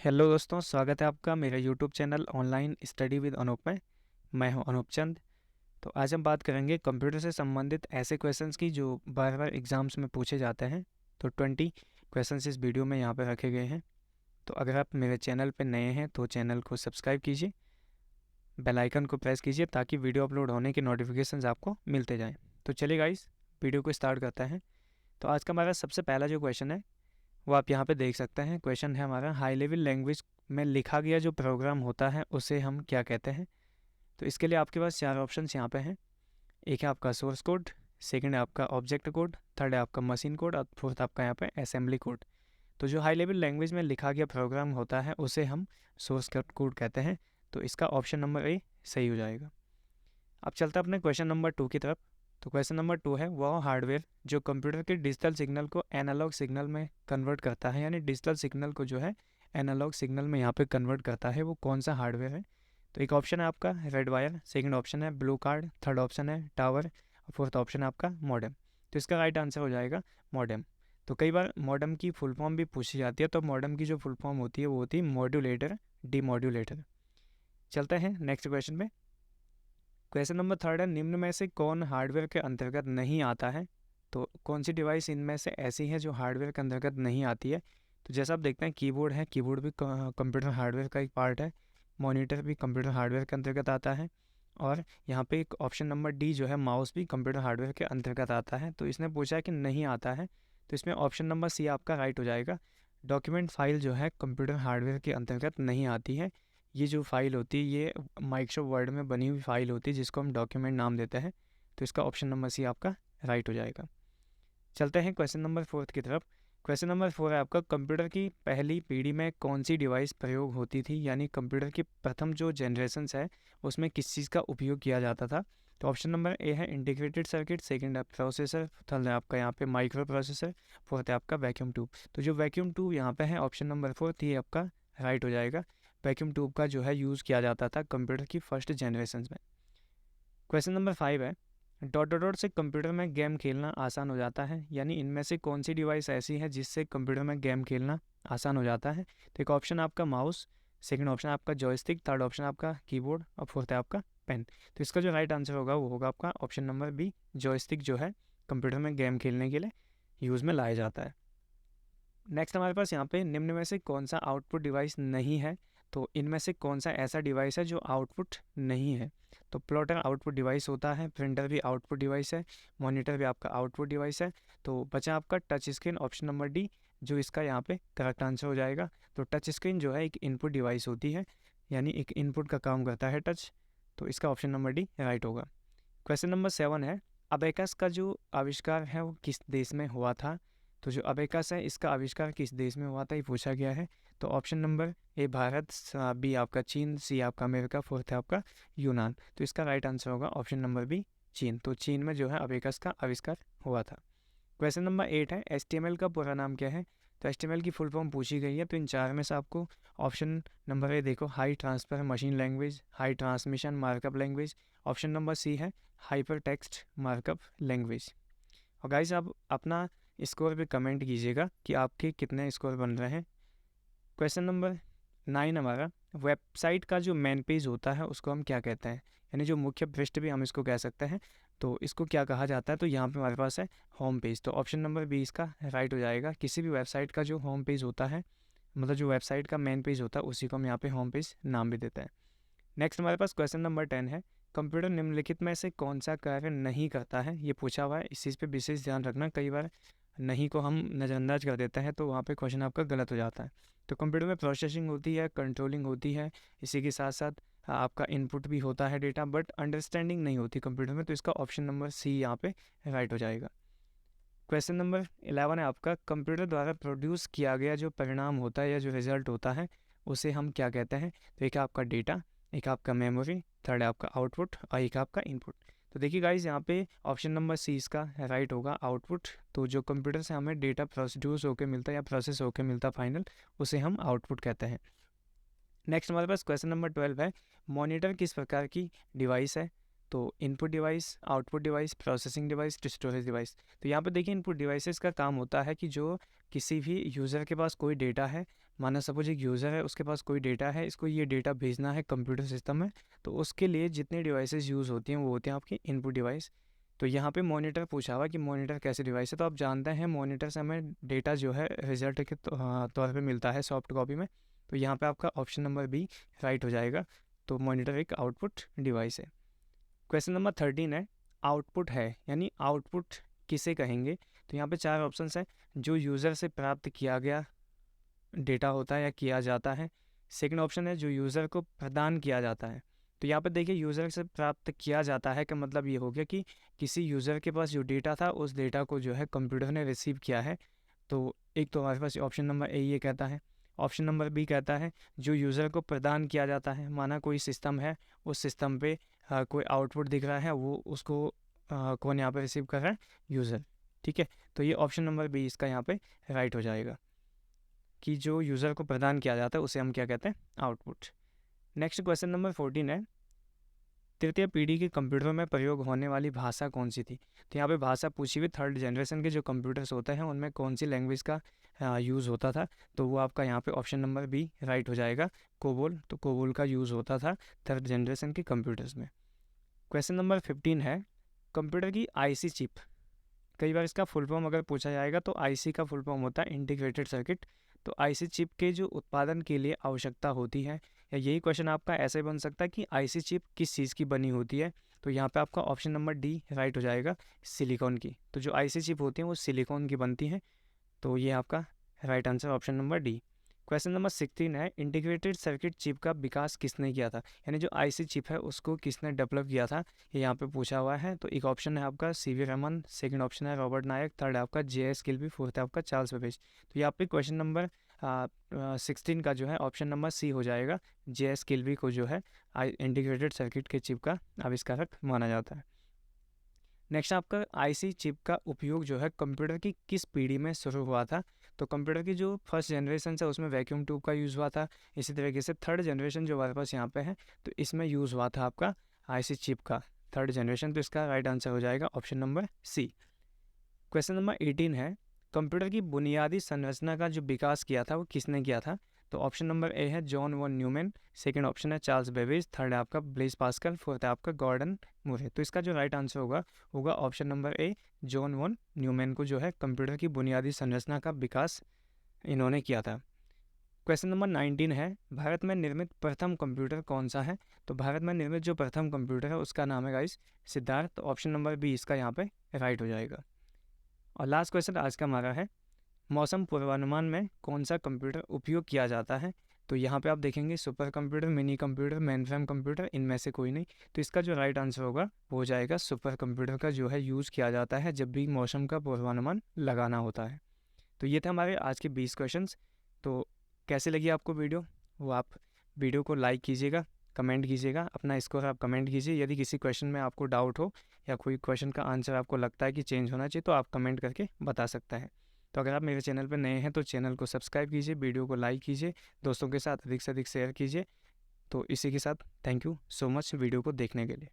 Hello दोस्तों, स्वागत है आपका मेरे YouTube channel online study with Anoop में। मैं हूं अनूप चंद। तो आज हम बात करेंगे कंप्यूटर से संबंधित ऐसे क्वेश्चंस की जो बार बार एग्जाम्स में पूछे जाते हैं। तो 20 क्वेश्चंस इस वीडियो में यहाँ पर रखे गए हैं। तो अगर आप मेरे चैनल पर नए हैं तो चैनल को सब्सक्राइब कीजिए, बेल आइकन को प्रेस कीजिए ताकि वीडियो अपलोड होने के नोटिफिकेशंस आपको मिलते जाएँ। तो चलिए गाइस, वीडियो को स्टार्ट करते हैं। तो आज का हमारा सबसे पहला जो क्वेश्चन है वो आप यहाँ पे देख सकते हैं। क्वेश्चन है हमारा, हाई लेवल लैंग्वेज में लिखा गया जो प्रोग्राम होता है उसे हम क्या कहते हैं। तो इसके लिए आपके पास चार ऑप्शंस यहाँ पे हैं। एक है आपका सोर्स कोड, सेकंड है आपका ऑब्जेक्ट कोड, थर्ड है आपका मशीन कोड और फोर्थ आपका यहाँ पे असेंबली कोड। तो जो हाई लेवल लैंग्वेज में लिखा गया प्रोग्राम होता है उसे हम सोर्स कोड कहते हैं। तो इसका ऑप्शन नंबर ए सही हो जाएगा। अब चलते हैं अपने क्वेश्चन नंबर 2 की तरफ। तो क्वेश्चन नंबर 2 है, वह हार्डवेयर जो कंप्यूटर के डिजिटल सिग्नल को एनालॉग सिग्नल में कन्वर्ट करता है, यानी डिजिटल सिग्नल को जो है एनालॉग सिग्नल में यहाँ पे कन्वर्ट करता है, वो कौन सा हार्डवेयर है। तो एक ऑप्शन है आपका रेड वायर, सेकंड ऑप्शन है ब्लू कार्ड, थर्ड ऑप्शन है टावर और फोर्थ ऑप्शन है आपका मॉडेम। तो इसका राइट आंसर हो जाएगा मॉडेम। तो कई बार मॉडेम की फुल फॉर्म भी पूछी जाती है। तो मॉडेम की जो फुल फॉर्म होती है वो होती है मॉड्यूलेटर डीमॉड्यूलेटर। चलते हैं नेक्स्ट क्वेश्चन में। क्वेश्चन नंबर 3 है, निम्न में से कौन हार्डवेयर के अंतर्गत नहीं आता है। तो कौन सी डिवाइस इनमें से ऐसी है जो हार्डवेयर के अंतर्गत नहीं आती है। तो जैसा आप देखते हैं कीबोर्ड है, कीबोर्ड भी कंप्यूटर हार्डवेयर का एक पार्ट है। मॉनिटर भी कंप्यूटर हार्डवेयर के अंतर्गत आता है। और यहाँ पे एक ऑप्शन नंबर डी जो है माउस भी कंप्यूटर हार्डवेयर के अंतर्गत आता है। तो इसने पूछा है कि नहीं आता है, तो इसमें ऑप्शन नंबर सी आपका राइट हो जाएगा। डॉक्यूमेंट फाइल जो है कंप्यूटर हार्डवेयर के अंतर्गत नहीं आती है। ये जो फाइल होती है ये माइक्रोसॉफ्ट वर्ड में बनी हुई फाइल होती है जिसको हम डॉक्यूमेंट नाम देते हैं। तो इसका ऑप्शन नंबर सी आपका राइट हो जाएगा। चलते हैं क्वेश्चन नंबर 4 की तरफ। क्वेश्चन नंबर 4 है आपका, कंप्यूटर की पहली पीढ़ी में कौन सी डिवाइस प्रयोग होती थी, यानी कंप्यूटर की प्रथम जो जनरेशन्स है उसमें किस चीज़ का उपयोग किया जाता था। तो ऑप्शन नंबर ए है इंटीग्रेटेड सर्किट, सेकंड है प्रोसेसर, थर्ड है आपका यहाँ पे माइक्रो प्रोसेसर, फोर्थ है आपका वैक्यूम ट्यूब। तो जो वैक्यूम ट्यूब यहाँ पे है ऑप्शन नंबर 4 ये आपका राइट हो जाएगा। वैक्यूम ट्यूब का जो है यूज़ किया जाता था कंप्यूटर की फर्स्ट जनरेशन में। क्वेश्चन नंबर 5 है, डॉट डॉट डॉट से कंप्यूटर में गेम खेलना आसान हो जाता है, यानी इनमें से कौन सी डिवाइस ऐसी है जिससे कंप्यूटर में गेम खेलना आसान हो जाता है। तो एक ऑप्शन आपका माउस, सेकंड ऑप्शन आपका जॉयस्टिक, थर्ड ऑप्शन आपका कीबोर्ड और फोर्थ है आपका पेन। तो इसका जो राइट आंसर होगा वो होगा आपका ऑप्शन नंबर बी, जॉयस्टिक जो है कंप्यूटर में गेम खेलने के लिए यूज़ में लाया जाता है। नेक्स्ट हमारे पास यहाँ पे निम्न में से कौन सा आउटपुट डिवाइस नहीं है। तो इनमें से कौन सा ऐसा डिवाइस है जो आउटपुट नहीं है। तो प्लॉटर आउटपुट डिवाइस होता है, प्रिंटर भी आउटपुट डिवाइस है, मॉनिटर भी आपका आउटपुट डिवाइस है। तो बचा आपका touch screen, option number D जो इसका यहाँ पे करेक्ट आंसर हो जाएगा। तो टच स्क्रीन जो है एक इनपुट डिवाइस होती है, यानी एक इनपुट का काम करता है टच। तो इसका ऑप्शन नंबर डी राइट होगा। क्वेश्चन नंबर 7 है, अबेकस का जो आविष्कार है वो किस देश में हुआ था। तो जो अबेकस है इसका आविष्कार किस देश में हुआ था ये पूछा गया है। तो option number A Bharat, B आपका चीन, सी आपका अमेरिका, फोर्थ है आपका यूनान। तो इसका राइट आंसर होगा ऑप्शन नंबर बी चीन। तो चीन में जो है अबेकस का आविष्कार हुआ था। क्वेश्चन नंबर 8 है, HTML का पूरा नाम क्या है। तो HTML की फुल फॉर्म पूछी गई है। तो इन चार में से आपको ऑप्शन नंबर ए देखो, high transfer machine language, high transmission markup language. Option number C है हाइपर टेक्स्ट मार्कअप लैंग्वेज। और गाइस आप अपना स्कोर पे कमेंट कीजिएगा कि आपके कितने स्कोर बन रहे हैं। क्वेश्चन नंबर 9 हमारा, वेबसाइट का जो मेन पेज होता है उसको हम क्या कहते हैं, यानी जो मुख्य पृष्ठ भी हम इसको कह सकते हैं। तो इसको क्या कहा जाता है। तो यहाँ पे हमारे पास है होम पेज। तो ऑप्शन नंबर बी इसका राइट हो जाएगा। किसी भी वेबसाइट का जो होम पेज होता है, मतलब जो वेबसाइट का मेन पेज होता है उसी को हम यहाँ पे होम पेज नाम भी देते हैं। नेक्स्ट हमारे पास क्वेश्चन नंबर 10 है, कंप्यूटर निम्नलिखित में से कौन सा कार्य नहीं करता है। ये पूछा हुआ है, इस चीज़ पे विशेष ध्यान रखना। कई बार नहीं को हम नज़रअंदाज कर देते हैं तो वहाँ पे क्वेश्चन आपका गलत हो जाता है। तो कंप्यूटर में प्रोसेसिंग होती है, कंट्रोलिंग होती है, इसी के साथ साथ आपका इनपुट भी होता है डेटा, बट अंडरस्टैंडिंग नहीं होती कंप्यूटर में। तो इसका ऑप्शन नंबर सी यहाँ पे राइट हो जाएगा। क्वेश्चन नंबर 11 है आपका, कंप्यूटर द्वारा प्रोड्यूस किया गया जो परिणाम होता है या जो रिजल्ट होता है उसे हम क्या कहते हैं। तो एक आपका डेटा, एक आपका मेमोरी, थर्ड है आपका आउटपुट और एक आपका इनपुट। तो देखिए गाइज यहाँ पे ऑप्शन नंबर सी इसका राइट होगा आउटपुट। तो जो कंप्यूटर से हमें डेटा प्रोड्यूस होकर मिलता है या प्रोसेस होकर मिलता है फाइनल, उसे हम आउटपुट कहते हैं। नेक्स्ट हमारे पास क्वेश्चन नंबर 12 है, मॉनिटर किस प्रकार की डिवाइस है। तो input device, output device, processing device, storage device. तो यहाँ पे देखिए इनपुट डिवाइसेस का काम होता है कि जो किसी भी यूज़र के पास कोई डेटा है, माना सपोज एक यूज़र है, उसके पास कोई डेटा है, इसको ये डेटा भेजना है कंप्यूटर सिस्टम में, तो उसके लिए जितने डिवाइसेस यूज़ होती हैं वो होते हैं आपकी इनपुट डिवाइस। तो यहाँ पे मॉनिटर पूछा हुआ कि मॉनिटर कैसे डिवाइस है, तो आप जानते हैं मॉनिटर से हमें डेटा जो है रिजल्ट के तौर पे मिलता है सॉफ्ट कॉपी में। तो यहाँ पे आपका ऑप्शन नंबर बी राइट हो जाएगा। तो मॉनिटर एक आउटपुट डिवाइस है। क्वेश्चन नंबर 13 है, आउटपुट है यानी आउटपुट किसे कहेंगे। तो यहाँ पे 4 ऑप्शन है, जो यूज़र से प्राप्त किया गया डेटा होता है या किया जाता है। सेकंड ऑप्शन है जो यूज़र को प्रदान किया जाता है। तो यहाँ पे देखिए यूज़र से प्राप्त किया जाता है का मतलब ये हो गया कि किसी यूज़र के पास जो डेटा था उस डेटा को जो है कंप्यूटर ने रिसीव किया है। तो एक तो हमारे पास ऑप्शन नंबर ए ये कहता है। ऑप्शन नंबर बी कहता है जो यूज़र को प्रदान किया जाता है, माना कोई सिस्टम है, उस सिस्टम पे कोई आउटपुट दिख रहा है, वो उसको कौन यहाँ पे रिसीव कर रहा है, यूज़र। ठीक है, तो ये ऑप्शन नंबर बी इसका यहाँ पे राइट हो जाएगा कि जो यूज़र को प्रदान किया जाता है उसे हम क्या कहते हैं, आउटपुट। नेक्स्ट क्वेश्चन नंबर 14 है, तृतीय पीढ़ी के कंप्यूटर में प्रयोग होने वाली भाषा कौन सी थी। तो यहाँ पे भाषा पूछी हुई, थर्ड जनरेशन के जो कंप्यूटर्स होते हैं उनमें कौन सी लैंग्वेज का यूज़ होता था। तो वो आपका यहाँ पे ऑप्शन नंबर बी राइट हो जाएगा, कोबोल। तो कोबोल का यूज़ होता था थर्ड जनरेशन के कंप्यूटर्स में। क्वेश्चन नंबर 15 है, कंप्यूटर की आईसी चिप, कई बार इसका फुल फॉर्म अगर पूछा जाएगा तो आईसी का फुल फॉर्म होता है इंटीग्रेटेड सर्किट। तो आईसी चिप के जो उत्पादन के लिए आवश्यकता होती है, या यही क्वेश्चन आपका ऐसे बन सकता है कि आईसी चिप किस चीज़ की बनी होती है। तो यहाँ पे आपका ऑप्शन नंबर डी राइट हो जाएगा, सिलिकॉन की। तो जो आईसी चिप होती हैं वो सिलिकॉन की बनती हैं। तो ये आपका right answer option number D. Question number 16 है, इंटीग्रेटेड सर्किट चिप का विकास किसने किया था, यानी जो आईसी चिप है उसको किसने डेवलप किया था, ये यहाँ पे पूछा हुआ है। तो एक ऑप्शन है आपका सीवी रमन, सेकंड ऑप्शन है रॉबर्ट नायक, थर्ड है आपका जे.एस. किल्बी, फोर्थ है आपका चार्ल्स बेबेज। तो यहाँ पे क्वेश्चन नंबर 16 का जो है ऑप्शन नंबर सी हो जाएगा, जे.एस. किल्बी को जो है इंटीग्रेटेड सर्किट के चिप का आविष्कारक माना जाता है। नेक्स्ट आपका आईसी चिप का उपयोग जो है कंप्यूटर की किस पीढ़ी में शुरू हुआ था। तो कंप्यूटर की जो फर्स्ट जनरेशन है उसमें वैक्यूम ट्यूब का यूज़ हुआ था। इसी तरीके से थर्ड जनरेशन जो हमारे पास यहाँ पे है तो इसमें यूज़ हुआ था आपका आईसी चिप का थर्ड जनरेशन। तो इसका राइट आंसर हो जाएगा option number C. Question number 18 है, कंप्यूटर की बुनियादी संरचना का जो विकास किया था वो किसने किया था। तो ऑप्शन नंबर ए है John von Neumann, second option है चार्ल्स बेबेज, थर्ड है आपका ब्लेज पास्कल, फोर्थ है आपका गॉर्डन मूरे। तो इसका जो राइट आंसर होगा option number A, John von Neumann को जो है कंप्यूटर की बुनियादी संरचना का विकास इन्होंने किया था। क्वेश्चन नंबर 19 है, भारत में निर्मित प्रथम कंप्यूटर कौन सा है। तो भारत में निर्मित जो प्रथम कंप्यूटर है उसका नाम है गाइस सिद्धार्थ। तो ऑप्शन नंबर बी इसका यहाँ पे राइट हो जाएगा। और लास्ट क्वेश्चन आज का हमारा है, मौसम पूर्वानुमान में कौन सा कंप्यूटर उपयोग किया जाता है। तो यहाँ पे आप देखेंगे super computer, mini computer, mainframe computer, इनमें से कोई नहीं। तो इसका जो राइट आंसर होगा वो हो जाएगा सुपर कंप्यूटर का जो है यूज़ किया जाता है जब भी मौसम का पूर्वानुमान लगाना होता है। तो ये थे हमारे आज के 20 क्वेश्चंस। तो कैसे लगी आपको वीडियो, वो आप वीडियो को लाइक कीजिएगा, कमेंट कीजिएगा, अपना स्कोर आप कमेंट कीजिए। यदि किसी क्वेश्चन में आपको डाउट हो या कोई क्वेश्चन का आंसर आपको लगता है कि चेंज होना चाहिए तो आप कमेंट करके बता सकते हैं। तो अगर आप मेरे चैनल पर नए हैं तो चैनल को सब्सक्राइब कीजिए, वीडियो को लाइक कीजिए, दोस्तों के साथ अधिक से अधिक शेयर कीजिए। तो इसी के साथ thank you so much video को देखने के लिए।